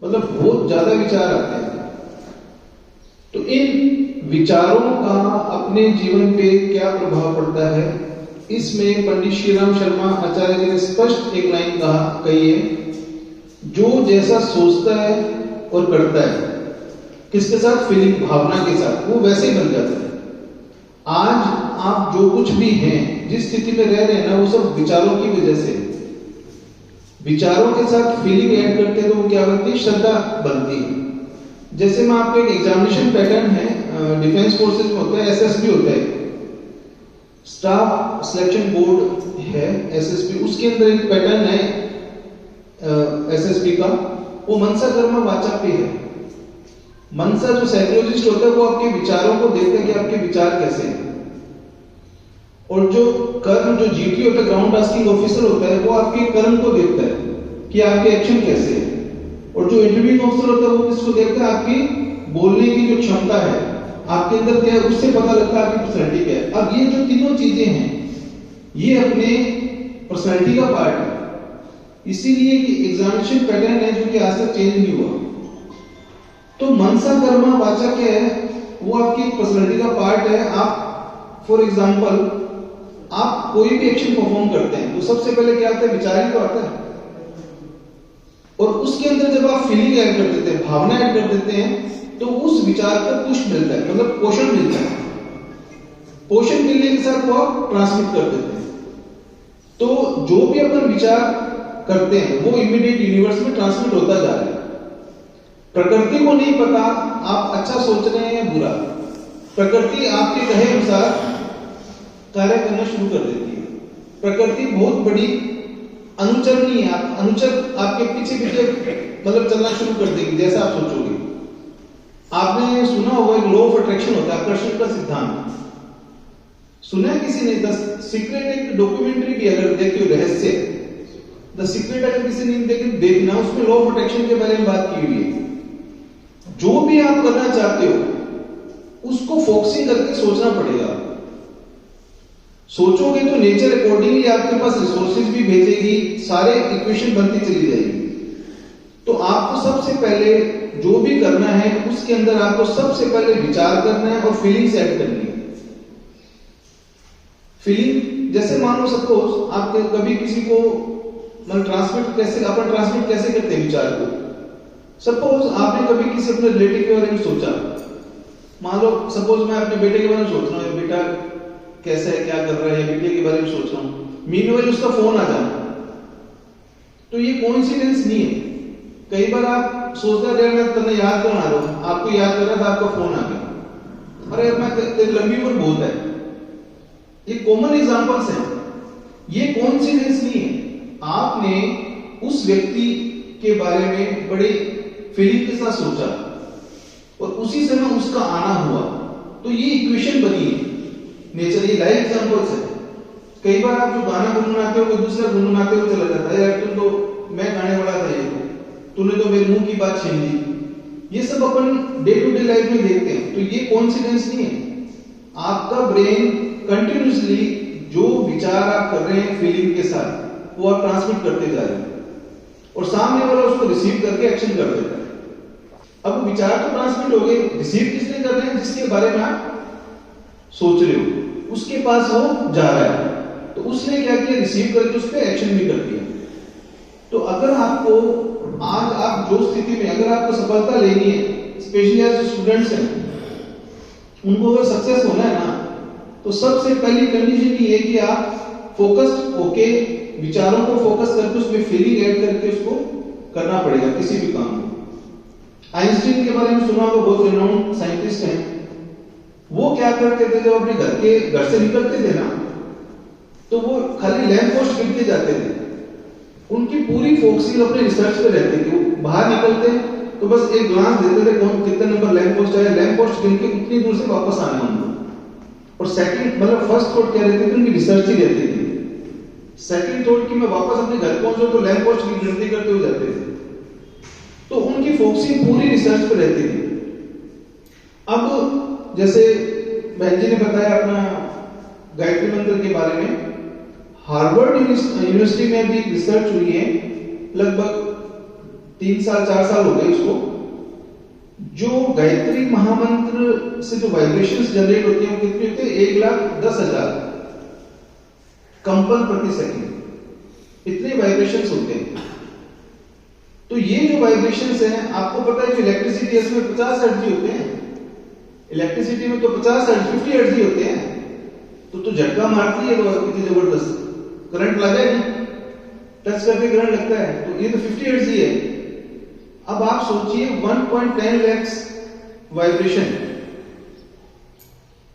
मतलब बहुत ज्यादा विचार आते हैं। तो इन विचारों का अपने जीवन पे क्या प्रभाव पड़ता है, इसमें पंडित श्री राम शर्मा आचार्य जी ने स्पष्ट एक लाइन कही है, जो जैसा सोचता है और करता है, किसके साथ, फीलिंग, भावना के साथ, वो वैसे ही बन जाता है। आज आप जो कुछ भी हैं, जिस स्थिति में रह रहे हैं ना, वो सब विचारों की वजह से। विचारों के साथ फीलिंग ऐड करते हैं तो वो क्या बनती है, श्रद्धा बनती है। जैसे मैं आपको एक एग्जामिनेशन पैटर्न है, डिफेंस फोर्सेज में होता है, एसएसबी होता है, स्टाफ सिलेक्शन बोर्ड है, एसएसबी, उसके अंदर एक पैटर्न है एसएसबी का, वो मनसा कर्म वाचा पे है। मनसा जो साइकोलॉजिस्ट होता है वो आपके विचारों को देखता है कि आपके विचार कैसे हैं, और जो कर्म, जो जीटी होता है, ग्राउंड टास्किंग ऑफिसर होता है, वो आपके कर्म को देखता है कि आपके एक्शन कैसे है, और जो इंटरव्यूइंग ऑफिसर होता है वो किसको देखता है, आपकी बोलने की जो क्षमता है आपके अंदर क्या है, उससे पता लगता है आपकी पर्सनैलिटी क्या है। अब ये जो तीनों चीजें हैं ये अपने पर्सनैलिटी का पार्ट है, इसीलिए कि एग्जामिनेशन पैटर्न है जो कि आज तक चेंज नहीं हुआ। तो मनसा कर्मा वाचा क्या है, वो आपकी पर्सनैलिटी का पार्ट है। आप फॉर एग्जाम्पल आप कोई भी एक्शन परफॉर्म करते हैं तो सबसे पहले क्या आता है, विचार ही तो आता है, और उसके अंदर जब आप फीलिंग ऐड कर देते हैं, भावना ऐड कर देते हैं, तो उस विचार को पुश मिलता है, मतलब पोषण मिलता है। पोषण मिलने के साथ वो आप ट्रांसमिट कर देते हैं। तो जो भी अपन विचार करते हैं वो इमीडिएट यूनिवर्स में ट्रांसमिट होता जा रहा है। प्रकृति को नहीं पता आप अच्छा सोच रहे हैं या बुरा, प्रकृति आपके कहे अनुसार कार्य करना शुरू कर देती है। प्रकृति बहुत बड़ी अनुचर नहीं है, आप अनुचर आपके पीछे पीछे मतलब चलना शुरू कर देगी जैसा आप सोचोगे। आपने सुना होगा एक लॉ ऑफ अट्रैक्शन होता है, आकर्षण का सिद्धांत सुना है किसी ने? द सीक्रेट एक डॉक्यूमेंट्री भी अगर देखते हो, रहस्य द सीक्रेट अगर किसी ने देखना, उसमें लॉ ऑफ अट्रैक्शन के बारे में बात की हुई है। जो भी आप करना चाहते हो उसको फोकसिंग करके सोचना पड़ेगा। सोचोगे तो नेचर अकॉर्डिंगली आपके पास रिसोर्सेज भी भेजेगी, सारे इक्वेशन बनती चली जाएगी। तो आपको सबसे पहले जो भी करना है उसके अंदर आपको सबसे पहले विचार करना है और फीलिंग्स ऐड करनी है। फीलिंग जैसे मान लो सपोज आप कभी किसी को मतलब ट्रांसमिट कैसे करते हैं विचार को। सपोज आपने कभी किसी अपने रिलेटिव के बारे में सोचा, मान लो सपोज मैं अपने बेटे के बारे में सोच रहा हूँ, बेटा कैसा है, क्या कर रहा है, या बेटे के बारे में सोच रहा हूँ, मीनवाइल उसका फोन आ जाना, तो ये कोइंसिडेंस नहीं है। कई बार आप सोचते रहे मैं तुम्हें याद कौन आ रहा हूं, आपको याद कर रहा था, आपका फोन आ गया, अरे मैं तेरी लंबी उम्र बहुत है। ये कॉमन एग्जांपल्स हैं, ये कोइंसिडेंस नहीं है। आपने उस व्यक्ति के बारे में बड़े फीलिंग के साथ सोचा और उसी समय उसका आना हुआ, तो ये इक्वेशन बनी है नेचर। ये लाइव एग्जांपल्स है। कई बार आप जो गाना गुनगुनाते हो कोई दूसरा गुनगुनाते हुए चला जाता है, यार तुम तो, मैं गाने वाला था, ये तूने तो मेरे मुंह की बात छीन ली। ये सब अपन डे टू डे लाइफ में देखते हैं। तो ये कोइंसिडेंस नहीं है। आपका ब्रेन कंटिन्यूअसली जो विचार आप कर रहे हैं फीलिंग के साथ वो आप ट्रांसमिट करते जा रहे हैं और सामने वाला उसको रिसीव करके एक्शन कर देता है। अब विचार तो ट्रांसमिट हो गए, रिसीव किसने कर रहे हैं? जिसके बारे में आप सोच रहे हो उसके पास वो जा रहा है, तो उसने क्या किया, रिसीव करके उस पर एक्शन भी कर दिया। तो अगर आपको आज आप जो स्थिति में अगर आपको सफलता लेनी है, स्पेशली आज जो स्टूडेंट्स हैं उनको अगर सक्सेस होना है ना, तो सबसे पहली कंडीशन ये है कि आप फोकस्ड होके विचारों को फोकस करके उसमें फीलिंग ऐड करके उसको करना पड़ेगा किसी भी काम को। आइंस्टीन के बारे में सुना होगा, बहुत रिनाउंड साइंटिस्ट हैं। वो क्या करते थे, जब अपने घर से निकलते थे ना, तो वो खाली लैंप पोस्ट गिनते जाते थे। उनकी पूरी फोकसिंग अपने रिसर्च पे रहती थी। वो बाहर निकलते तो बस एक ग्लांस देते थे, कौन कितने नंबर लैंप पोस्ट है, लैंप पोस्ट गिन के कितनी दूर से वापस आना उनको। और सेकंड मतलब फर्स्ट थॉट क्या रहती थी उनकी, रिसर्च ही रहती थी। सेकंड थॉट की मैं वापस अपने घर पहुंचूं तो लैंप पोस्ट की गिनती करते हुए जाते थे। तो उनकी फोकसिंग पूरी रिसर्च पे रहती थी। अब जैसे बहन जी ने बताया अपना गायत्री मंत्र के बारे में, हार्वर्ड यूनिवर्सिटी में भी रिसर्च हुई है, लगभग 3 साल 4 साल हो गए इसको। जो गायत्री महामंत्र से जो वाइब्रेशंस जनरेट होती हैं वो कितनी होती है? 1,10,000 कंपन प्रति सेकंड, इतने वाइब्रेशंस होते हैं। तो ये जो वाइब्रेशंस हैं, आपको पता है जो इलेक्ट्रिसिटी है इसमें 50 हर्ट्ज होते हैं। इलेक्ट्रिसिटी में तो 50 हर्ट्ज 50 हर्ट्ज होते हैं। तो झटका मारती है कितनी जबरदस्त, करंट लगा नहीं, टच करके करंट लगता है, तो ये तो 50 हर्ट्ज ही है। अब आप सोचिए 1.10 लाख वाइब्रेशन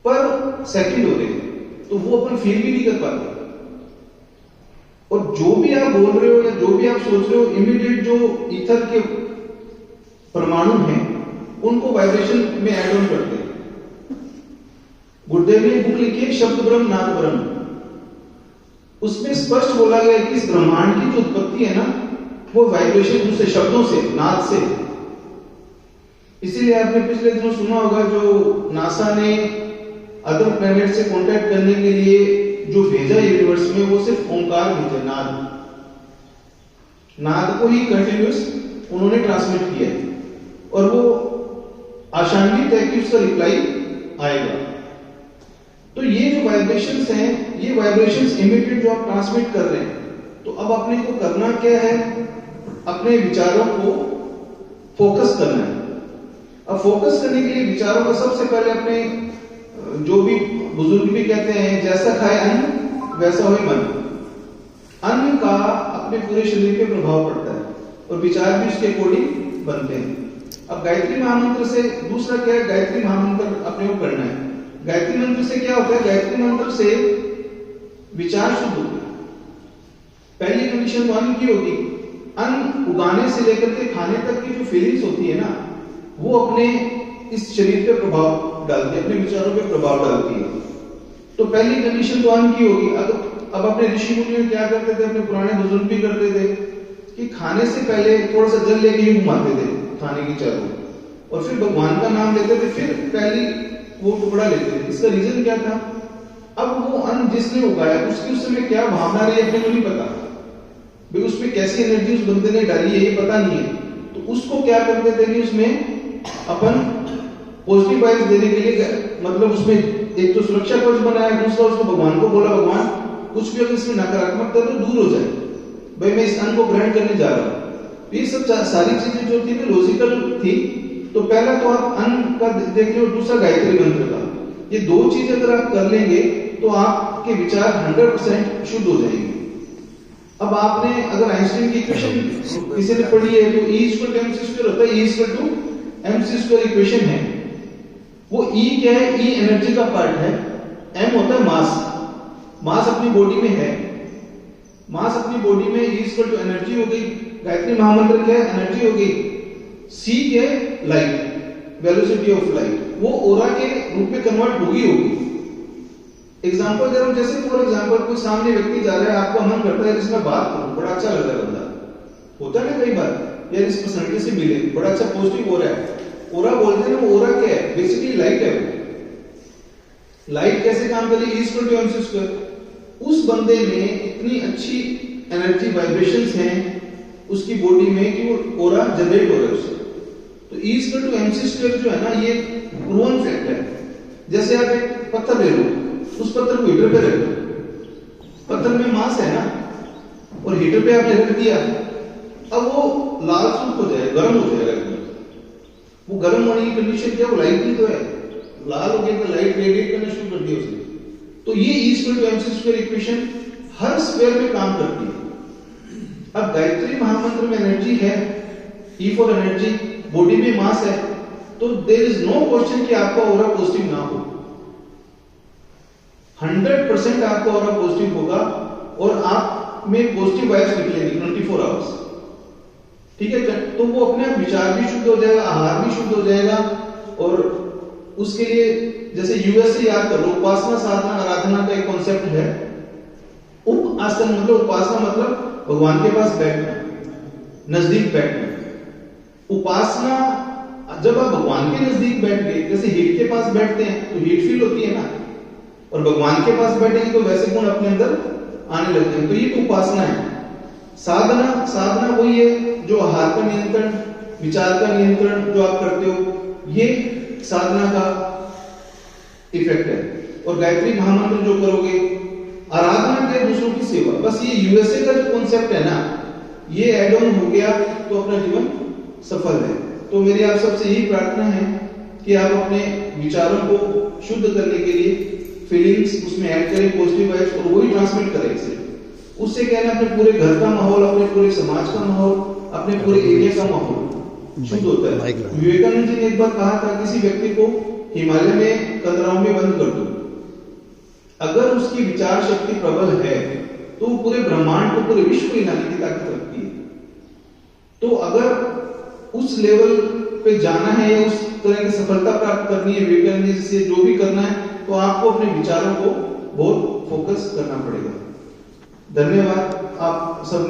पर सेकंड हो रहे हैं, तो वो अपन फील भी नहीं कर पाते। और जो भी आप बोल रहे हो या जो भी आप सोच रहे हो, इमीडिएट जो ईथर के परमाणु हैं उनको वाइब्रेशन में ऐड ऑन करते हैं। गुरुदेव ने बुक लिखी है शब्द ब्रह्म नाद ब्रह्म, उसमें स्पष्ट बोला गया है कि इस ब्रह्मांड की जो उत्पत्ति है ना, वो वाइब्रेशन दूसरे शब्दों से, नाद से। इसीलिए आपने पिछले दिनों सुना होगा जो नासा ने अदर प्लेनेट से कांटेक्ट करने के लिए जो भेजा यूनिवर्स में, वो सिर्फ ओंकार भेजा, नाद। नाद को ही कंटिन्यूस उन्होंने ट्रांसमिट किया है और वो आशान्वित है कि उसका रिप्लाई आएगा। तो ये जो वाइब्रेशंस हैं, ये वाइब्रेशंस इमीडिएट जो आप ट्रांसमिट कर रहे हैं, तो अब अपने को करना क्या है? अपने विचारों को फोकस करना है। अब फोकस करने के लिए विचारों को सबसे पहले अपने, जो भी बुजुर्ग भी कहते हैं, जैसा खाए अन्न वैसा होए मन। अन्न का अपने पूरे शरीर पे प्रभाव पड़ता है और विचार भी उसके अकॉर्डिंग बनते हैं। अब गायत्री महामंत्र से दूसरा क्या है? गायत्री महामंत्र अपने को करना है। गायत्री मंत्र से क्या होता है? गायत्री मंत्र से विचार शुद्ध होते हैं। पहली कंडीशन तो अन्न की होगी, अन्न उगाने से लेकर के खाने तक की जो फीलिंग्स होती है ना, वो अपने इस शरीर पे प्रभाव डालती है, अपने विचारों पे प्रभाव डालती है। तो पहली कंडीशन तो अन्न की होगी। अब अपने ऋषि मुनि क्या करते थे, अपने पुराने बुजुर्ग भी करते थे कि खाने से पहले थोड़ा सा जल लेके ही घुमाते थे खाने की चारों, और फिर भगवान का नाम लेते थे, फिर पहली वो टुकड़ा लेते थे। इसका रीजन क्या था? अब वो अन्न जिसने उगाया उसकी उस समय क्या भावना रही अपने को नहीं पता भाई, उसमें कैसी एनर्जी उस बंदे ने डाली है ये पता नहीं है। तो उसको क्या करते थे कि उसमें अपन पॉजिटिव वाइब्स देने के लिए, मतलब उसमें एक तो सुरक्षा कवच बनाया, दूसरा उसको भगवान को बोला, भगवान कुछ भी अगर इसमें नकारात्मकता तो दूर हो जाए, भाई मैं इस अन्न को ग्रहण करने जा रहा हूं। ये सब सारी चीजें जो थी लॉजिकल थी। तो पहला तो आप अन्न का देख लो, दूसरा गायत्री मंत्र का। ये दो चीजें अगर आप कर लेंगे तो आपके विचार 100% शुद्ध हो जाएंगे। अब आपने अगर आइंस्टाइन की इक्वेशन किसी ने पढ़ी है तो E = mc² होता है। E = mc² इक्वेशन है। वो E क्या है? E एनर्जी का पार्ट है, M होता है मास। मास अपनी बॉडी में है, मास अपनी बॉडी में। E = एनर्जी हो गई। गायत्री महामंत्र क्या है? एनर्जी हो गई। C क्या है? Light, velocity of light. वो ओरा के रूप में कन्वर्ट होगी। एग्जांपल दे रहा हूं, जैसे फॉर एग्जांपल कोई सामने व्यक्ति जा रहा है, आपका मन करता है जिसमें बात करूं, बड़ा अच्छा लग रहा है बंदा, होता है ना कई बार, यार इस पर्सनालिटी से मिले, बड़ा अच्छा पॉजिटिव हो रहा है। ओरा बोलते हैं ना, वो ओरा क्या है? बेसिकली लाइट है। वो लाइट कैसे काम कर रही है? E = mc²। उस बंदे में इतनी अच्छी एनर्जी वाइब्रेशंस हैं उसकी बॉडी में कि वो ओरा जनरेट हो रहा है उससे। तो E = mc² जो है ना, ये प्रूवन फैक्ट है। जैसे आप एक पत्थर ले लो, उस पत्थर को हीटर पे रख दो, पत्थर में मास है ना, और हीटर पे आपने रख दिया, अब वो लाल सूख हो जाएगा, गर्म हो जाएगा। वो गर्म होने की कंडीशन क्या? वो लाइट ही तो है, लाल हो गया तो लाइट रेडिएट करना शुरू कर दिया उसने। तो ये E = mc² इक्वेशन हर स्क्वायर में काम करती है। अब गायत्री महामंत्र में एनर्जी है, E फॉर एनर्जी, बॉडी में मास है, तो देयर इज नो क्वेश्चन कि आपका ऑरा पॉजिटिव ना हो। 100% आपका ऑरा पॉजिटिव होगा और आप में पॉजिटिव वाइब्स निकलेंगी 24 आवर्स। ठीक है? तो वो अपने आप विचार भी शुद्ध हो जाएगा, आहार भी शुद्ध हो जाएगा। और उसके लिए जैसे यूएस से याद कर लो, उपासना साधना आराधना का एक कॉन्सेप्ट है। उप आसन मतलब उपासना मतलब भगवान के पास बैठना, नजदीक बैठना। उपासना, जब आप भगवान के नजदीक बैठ गए, जैसे हीट के पास बैठते हैं तो हीट फील होती है ना, और भगवान के पास बैठेंगे तो वैसे गुण अपने अंदर आने लगते हैं। तो ये तो उपासना है। साधना साधना वही है जो आहार का नियंत्रण, विचार का नियंत्रण जो आप करते हो, ये साधना का इफेक्ट है। और गायत्री महामंत्र जो करोगे, आराधना के दूसरों की सेवा, बस ये यूएसए का जो कॉन्सेप्ट है ना, ये एड ऑन हो गया तो अपना जीवन सफल है। तो मेरी आप सबसे यही प्रार्थना है कि आप अपने विचारों को शुद्ध करने के लिए फीलिंग्स उसमें ऐड करें, पॉजिटिव वाइब्स, और वही ट्रांसमिट करें इसे। उससे क्या है, अपने पूरे घर का माहौल, अपने पूरे समाज का माहौल, अपने पूरे एरिया का माहौल शुद्ध होता है। विवेकानंद जी ने एक बार कहा था, किसी व्यक्ति को हिमालय में कतराओं में बंद कर दो, अगर उसकी विचार शक्ति प्रबल है तो वो पूरे ब्रह्मांड को, पूरे विश्व को हिलाने की ताकत रखती है। तो अगर उस लेवल पे जाना है या उस तरह की सफलता प्राप्त करनी है विवेकानंद जी से जो भी करना है, तो आपको अपने विचारों को बहुत फोकस करना पड़ेगा। धन्यवाद आप सब।